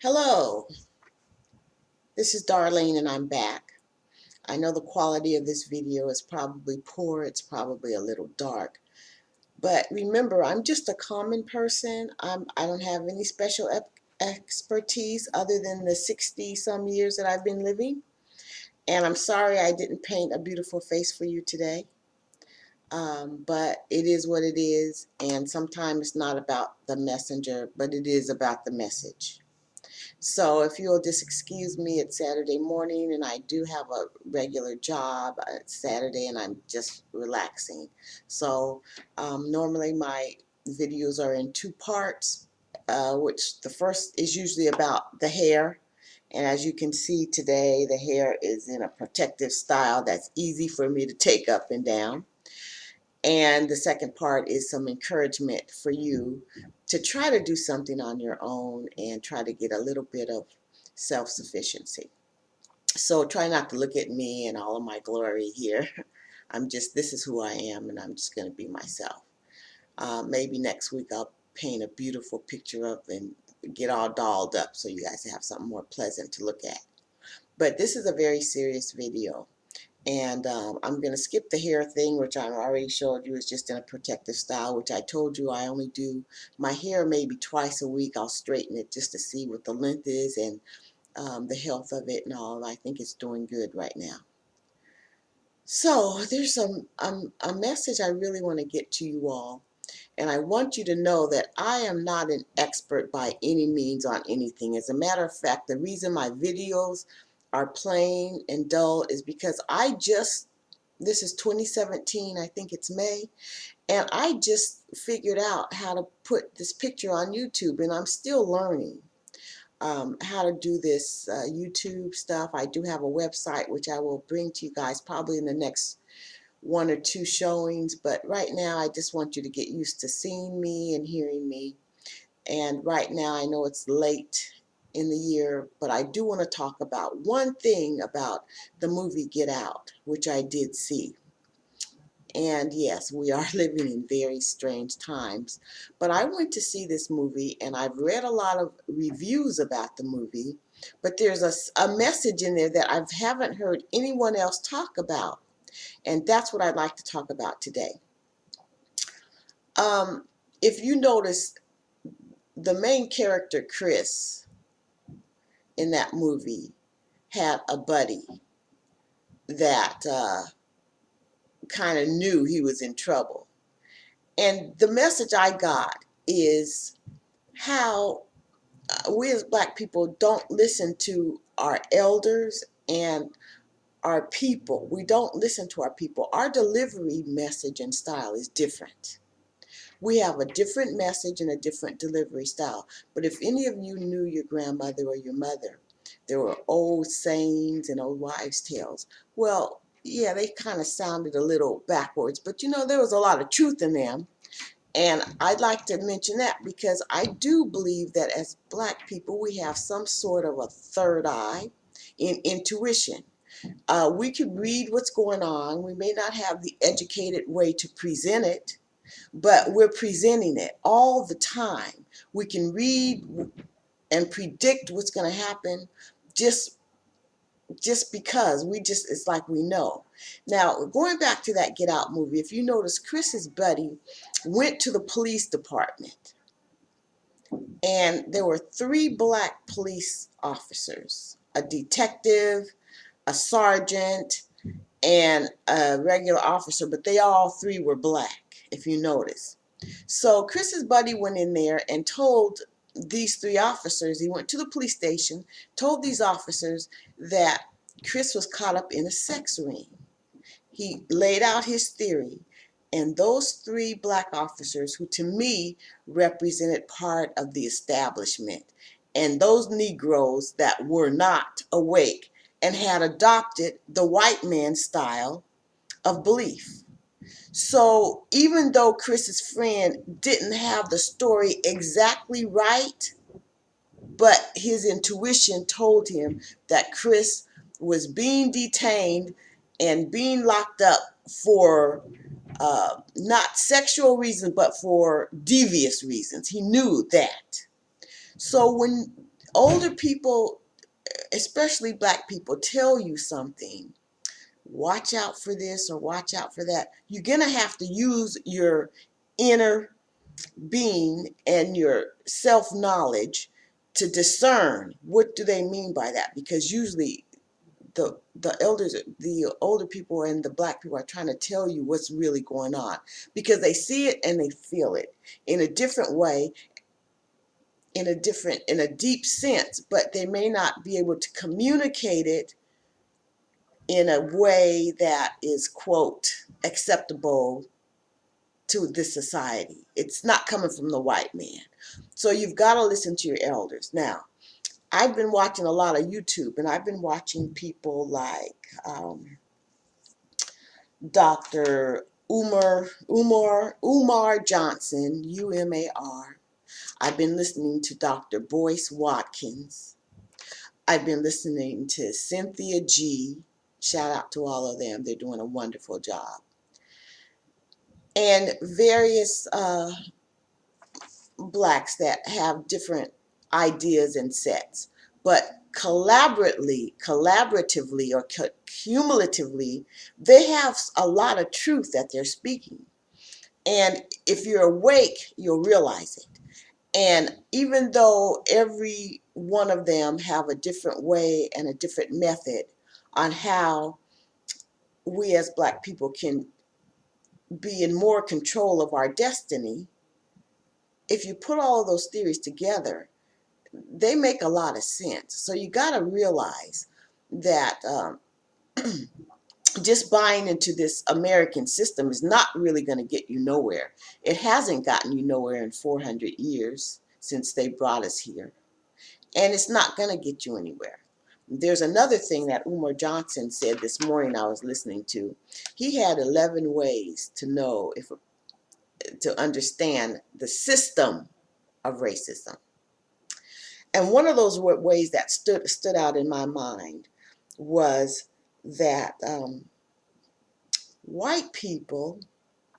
Hello, this is Darlene and I'm back. I know the quality of this video is probably poor, it's probably a little dark, but remember, I'm just a common person. I don't have any special expertise other than the 60 some years that I've been living, and I'm sorry I didn't paint a beautiful face for you today. But it is what it is, and sometimes it's not about the messenger, but it is about the message. So if you'll just excuse me, it's Saturday morning and I do have a regular job. It's Saturday and I'm just relaxing. So normally my videos are in two parts, which the first is usually about the hair. And as you can see today, the hair is in a protective style that's easy for me to take up and down. And the second part is some encouragement for you to try to do something on your own and try to get a little bit of self-sufficiency. So try not to look at me and all of my glory here. This is who I am, and I'm just going to be myself. Maybe next week I'll paint a beautiful picture of and get all dolled up so you guys have something more pleasant to look at. But this is a very serious video. And I'm going to skip the hair thing, which I already showed you is just in a protective style, which I told you I only do my hair maybe twice a week. I'll straighten it just to see what the length is and the health of it and all. I think it's doing good right now. So there's a message I really want to get to you all. And I want you to know that I am not an expert by any means on anything. As a matter of fact, the reason my videos are plain and dull is because this is 2017, I think it's May, and I just figured out how to put this picture on YouTube, and I'm still learning how to do this YouTube stuff. I do have a website which I will bring to you guys probably in the next one or two showings, but right now I just want you to get used to seeing me and hearing me. And right now I know it's late in the year, but I do want to talk about one thing about the movie Get Out, which I did see. And yes, we are living in very strange times. But I went to see this movie, and I've read a lot of reviews about the movie, but there's a message in there that I haven't heard anyone else talk about. And that's what I'd like to talk about today. If you notice, the main character, Chris, in that movie had a buddy that kind of knew he was in trouble. And the message I got is how we as black people don't listen to our elders and our people. We don't listen to our people. Our delivery message and style is different. We have a different message and a different delivery style. But if any of you knew your grandmother or your mother, there were old sayings and old wives' tales. Well, yeah, they kind of sounded a little backwards, but there was a lot of truth in them. And I'd like to mention that because I do believe that as black people, we have some sort of a third eye in intuition. We can read what's going on. We may not have the educated way to present it, but we're presenting it all the time. We can read and predict what's going to happen just because it's like we know. Now, going back to that Get Out movie, if you notice, Chris's buddy went to the police department, and there were three black police officers, a detective, a sergeant, and a regular officer, but they all three were black, if you notice. So Chris's buddy went in there and told these three officers, he went to the police station, told these officers that Chris was caught up in a sex ring. He laid out his theory, and those three black officers, who to me represented part of the establishment, and those Negroes that were not awake and had adopted the white man's style of belief. So even though Chris's friend didn't have the story exactly right, but his intuition told him that Chris was being detained and being locked up for not sexual reasons, but for devious reasons. He knew that. So when older people, especially black people, tell you something. Watch out for this or watch out for that. You're going to have to use your inner being and your self-knowledge to discern what do they mean by that, because usually the elders, the older people and the black people are trying to tell you what's really going on, because they see it and they feel it in a different way, in a deep sense, but they may not be able to communicate it in a way that is, quote, acceptable to this society. It's not coming from the white man. So you've got to listen to your elders. Now, I've been watching a lot of YouTube, and I've been watching people like Dr. Umar Johnson, UMAR. I've been listening to Dr. Boyce Watkins. I've been listening to Cynthia G. Shout out to all of them. They're doing a wonderful job. And various blacks that have different ideas and sets. But collaboratively or cumulatively, they have a lot of truth that they're speaking. And if you're awake, you'll realize it. And even though every one of them have a different way and a different method on how we as black people can be in more control of our destiny, if you put all of those theories together, they make a lot of sense. So you got to realize that just buying into this American system is not really going to get you nowhere. It hasn't gotten you nowhere in 400 years since they brought us here. And it's not going to get you anywhere. There's another thing that Umar Johnson said this morning I was listening to. He had 11 ways to know to understand the system of racism. And one of those ways that stood out in my mind was that white people,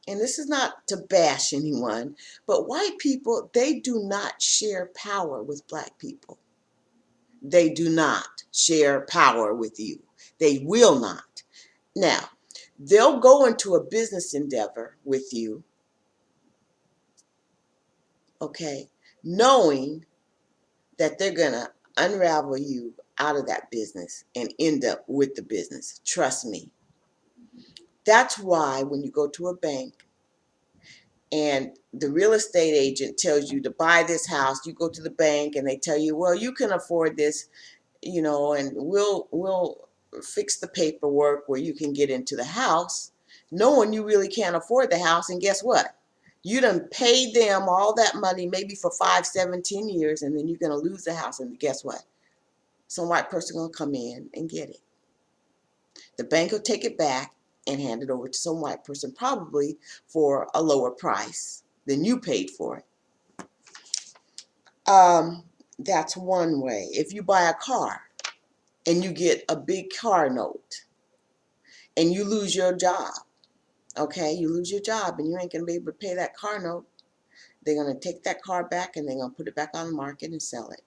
and this is not to bash anyone, but white people, they do not share power with black people. They do not share power with you. They will not. Now, they'll go into a business endeavor with you, okay, knowing that they're going to unravel you out of that business and end up with the business. Trust me. That's why when you go to a bank and the real estate agent tells you to buy this house, you go to the bank and they tell you, well, you can afford this, and we'll fix the paperwork where you can get into the house, knowing you really can't afford the house. And guess what? You done paid them all that money, maybe for 5, 7, 10 years, and then you're going to lose the house. And guess what? Some white person going to come in and get it. The bank will take it back and hand it over to some white person, probably for a lower price than you paid for it. That's one way. If you buy a car and you get a big car note and you lose your job, okay, you lose your job and you ain't going to be able to pay that car note, they're going to take that car back and they're going to put it back on the market and sell it.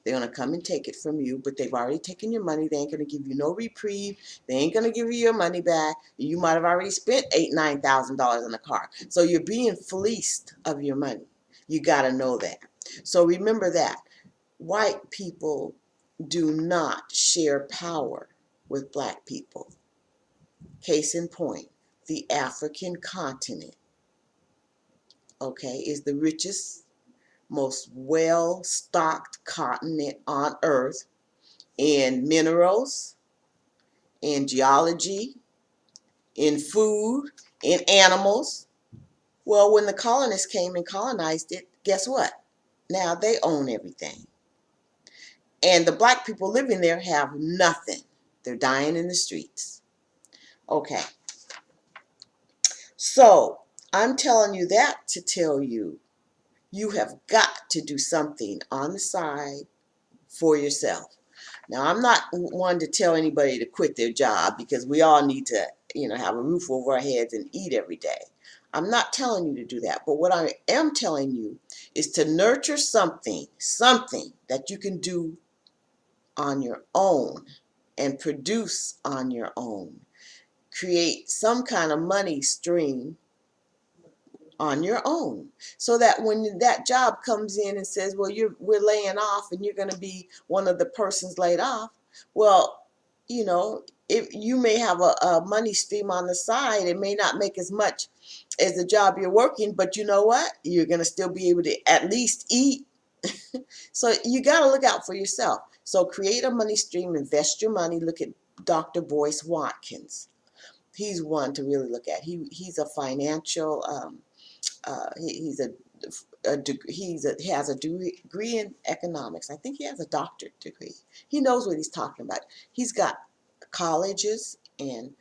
They're going to come and take it from you, but they've already taken your money. They ain't going to give you no reprieve. They ain't going to give you your money back. You might have already spent $8,000, $9,000 on the car. So you're being fleeced of your money. You got to know that. So remember that. White people do not share power with black people. Case in point, the African continent, okay, is the richest, most well-stocked continent on earth in minerals, in geology, in food, in animals. Well, when the colonists came and colonized it, guess what? Now they own everything. And the black people living there have nothing. They're dying in the streets. Okay. So I'm telling you that to tell you, you have got to do something on the side for yourself. Now, I'm not one to tell anybody to quit their job, because we all need to, have a roof over our heads and eat every day. I'm not telling you to do that. But what I am telling you is to nurture something that you can do on your own and produce on your own. Create some kind of money stream on your own, so that when that job comes in and says, well, we're laying off and you're going to be one of the persons laid off, well, you know, if you may have a money stream on the side, it may not make as much as the job you're working, but you know what, you're going to still be able to at least eat. So you got to look out for yourself. So create a money stream, invest your money. Look at Dr. Boyce Watkins. He's one to really look at. He's a financial he has a degree in economics. I think he has a doctorate degree. He knows what he's talking about. He's got colleges and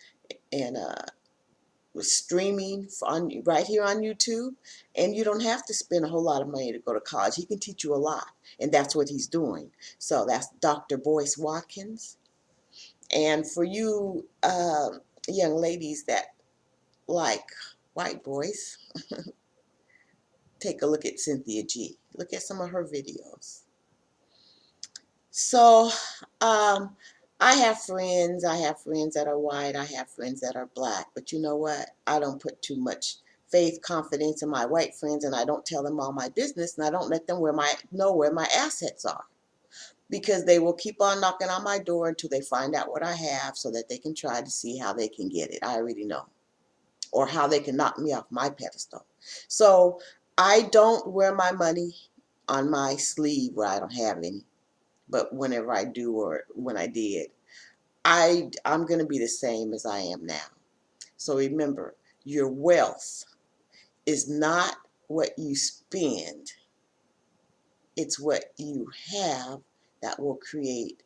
streaming on right here on YouTube, and you don't have to spend a whole lot of money to go to college. He can teach you a lot, and that's what he's doing. So that's Dr. Boyce Watkins. And for you young ladies that like white boys, take a look at Cynthia G. Look at some of her videos. So, I have friends. I have friends that are white. I have friends that are black. But you know what? I don't put too much faith, confidence in my white friends, and I don't tell them all my business, and I don't let them know where my assets are, because they will keep on knocking on my door until they find out what I have, so that they can try to see how they can get it. I already know. Or how they can knock me off my pedestal. So I don't wear my money on my sleeve where I don't have any. But whenever I do, or when I did, I'm going to be the same as I am now. So remember, your wealth is not what you spend. It's what you have that will create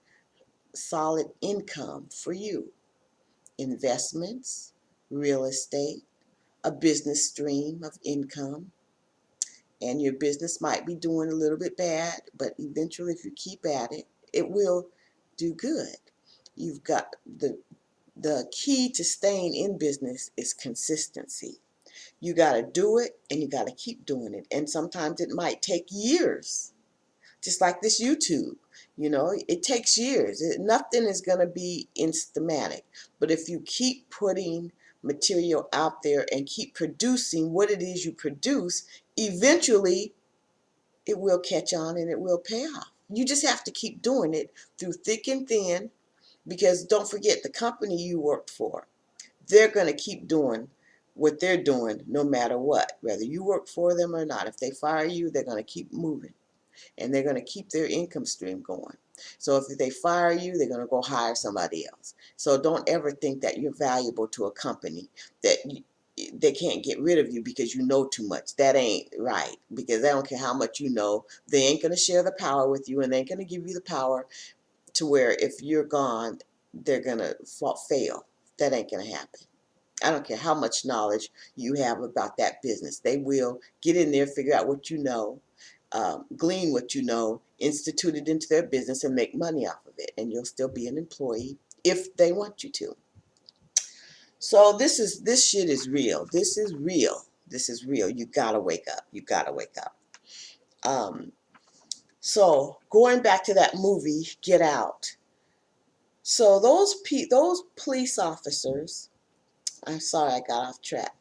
solid income for you. Investments, real estate, a business stream of income, and your business might be doing a little bit bad, but eventually if you keep at it, it will do good. You've got the key to staying in business is consistency. You got to do it, and you got to keep doing it. And sometimes it might take years, just like this YouTube. You know, it takes years. Nothing is going to be instamatic. But if you keep putting material out there and keep producing what it is you produce, eventually it will catch on and it will pay off. You just have to keep doing it through thick and thin, because don't forget, the company you work for, they're going to keep doing what they're doing no matter what, whether you work for them or not. If they fire you, they're going to keep moving, and they're going to keep their income stream going. So if they fire you, they're going to go hire somebody else. So don't ever think that you're valuable to a company, that they can't get rid of you because you know too much. That ain't right, because they don't care how much you know. They ain't going to share the power with you, and they ain't going to give you the power to where if you're gone, they're going to fail. That ain't going to happen. I don't care how much knowledge you have about that business. They will get in there, figure out what you know, glean what you know, institute it into their business, and make money off of it. And you'll still be an employee if they want you to. So this shit is real. This is real. This is real. You gotta wake up. You gotta wake up. So going back to that movie, Get Out. So those police officers, I'm sorry I got off track.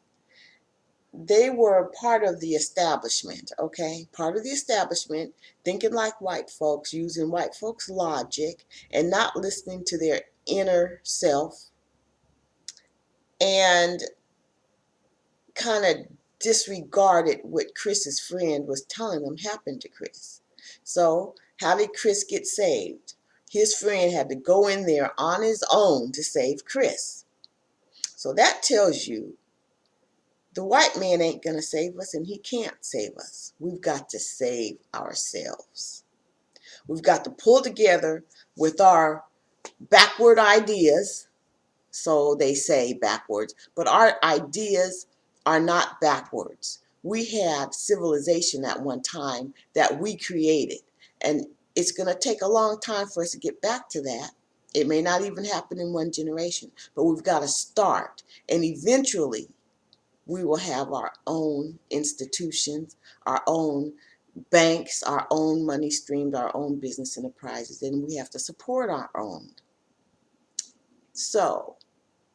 They were part of the establishment, okay? Part of the establishment, thinking like white folks, using white folks' logic, and not listening to their inner self, and kind of disregarded what Chris's friend was telling them happened to Chris. So, how did Chris get saved? His friend had to go in there on his own to save Chris. So that tells you the white man ain't going to save us, and he can't save us. We've got to save ourselves. We've got to pull together with our backward ideas. So they say backwards, but our ideas are not backwards. We had civilization at one time that we created, and it's going to take a long time for us to get back to that. It may not even happen in one generation, but we've got to start, and eventually we will have our own institutions, our own banks, our own money streams, our own business enterprises, and we have to support our own. So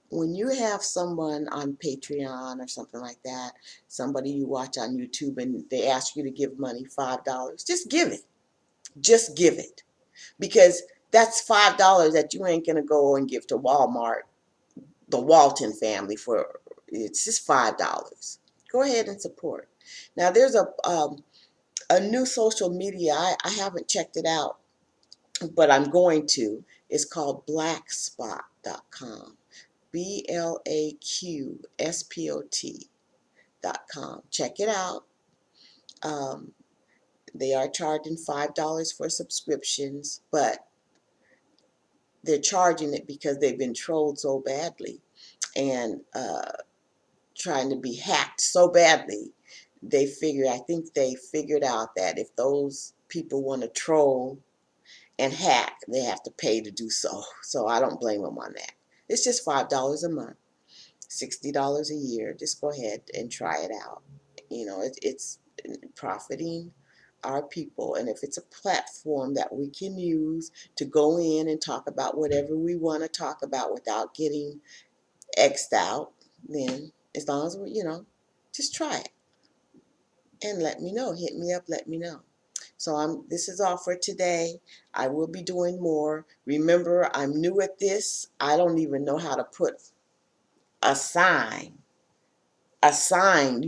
when you have someone on Patreon or something like that, somebody you watch on YouTube, and they ask you to give money, $5, just give it. Just give it. Because that's $5 that you ain't going to go and give to Walmart, the Walton family, for it's just $5. Go ahead and support. Now there's a new social media. I haven't checked it out, but I'm going to. It's called blackspot.com. BLAQSPOT.com. Check it out. Um, they are charging $5 for subscriptions, but they're charging it because they've been trolled so badly and trying to be hacked so badly. I think they figured out that if those people want to troll and hack, they have to pay to do so. So I don't blame them on that. It's just $5 a month, $60 a year. Just go ahead and try it out. It's profiting our people, and if it's a platform that we can use to go in and talk about whatever we want to talk about without getting X'd out, then as long as just try it and let me know. Hit me up, let me know. So this is all for today. I will be doing more. Remember, I'm new at this. I don't even know how to put a sign. A sign,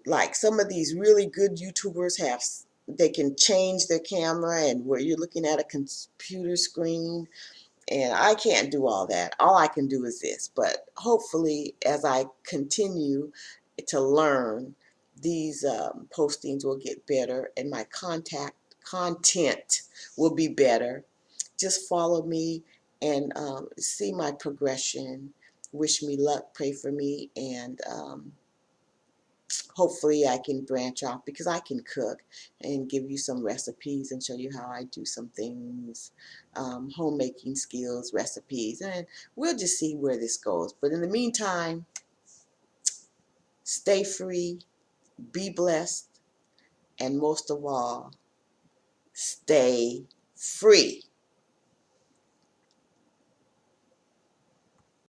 like some of these really good YouTubers they can change their camera and where you're looking at a computer screen, and I can't do all that. All I can do is this. But hopefully, as I continue to learn, these postings will get better and my content will be better. Just follow me and see my progression. Wish me luck, pray for me, and hopefully I can branch off because I can cook and give you some recipes and show you how I do some things, homemaking skills, recipes, and we'll just see where this goes. But in the meantime, stay free, be blessed, and most of all, stay free.